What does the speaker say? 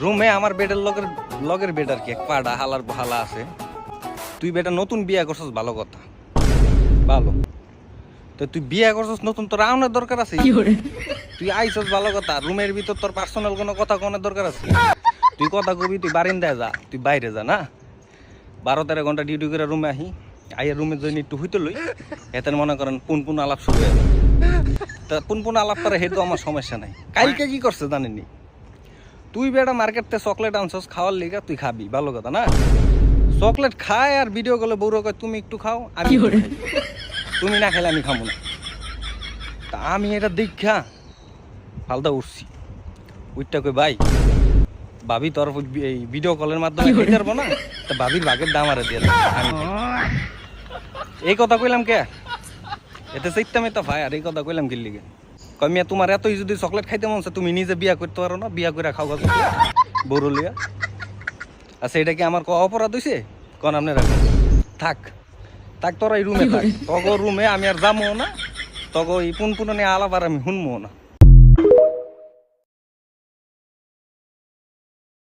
রুমে আমার বেডের লগের বেড আর কি, এক পাড়া হালার হালা আছে। তুই বেটা নতুন বিয়া করছস, ভালো কথা, ভালো। তো তুই বিয়া করছস নতুন, তোর আউনের দরকার আছে? তুই আইছস ভালো কথা, রুমের ভিতর তোর পার্সোনাল কোনো কথা কোনের দরকার আছে? তুই কথা কবি, তুই বারিন্দায় যা, তুই বাইরে যা না। 12-13 ঘন্টা ডিউটি করে রুমে আহি, আইয়া রুমে জন্য একটু হইতে লই, এতে মনে করেন পুন আলাপ শুরু হয়ে যায়। তা পুন আলাপ করে হেতু আমার সমস্যা নাই। কালকে কি করছে জানেননি? তুই বেটা মার্কেটতে চকলেট আনছস খাওয়ার লিগা, তুই খাবি, ভালো কথা না। চকলেট খায় আর ভিডিও কলে বউরা কয় তুমি একটু খাও, আমি একটু খাই। তুমি না খেলে আমি খাবো না। তা আমি এটা দেখা ফালদা উঠছি, উঠটা কই ভাই ভাবি তোর এই ভিডিও কলের মাধ্যমে খেতে পারবো না, তা ভাবির ভাগের দাম আরে দিয়ে আমি এই কথা কইলাম কে? এতে চাইতাম এটা ভাই, আর এই কথা কইলাম কি লিগে? কই মিয়া তোমার এতই যদি চকলেট খাইতে মন চায় তুমি নিজে বিয়া করতে পারো না, বিয়া করে খাও বড়লিয়া। আচ্ছা এটা কি আমার অপরাধ হইছে? কোন আপনি রাখুন, থাক তোরা এই রুমে থাক, তগো রুমে আমি আর যাবো না, তগো এই পুনপুন নিয়ে আলাপ আর আমি শুনবো না।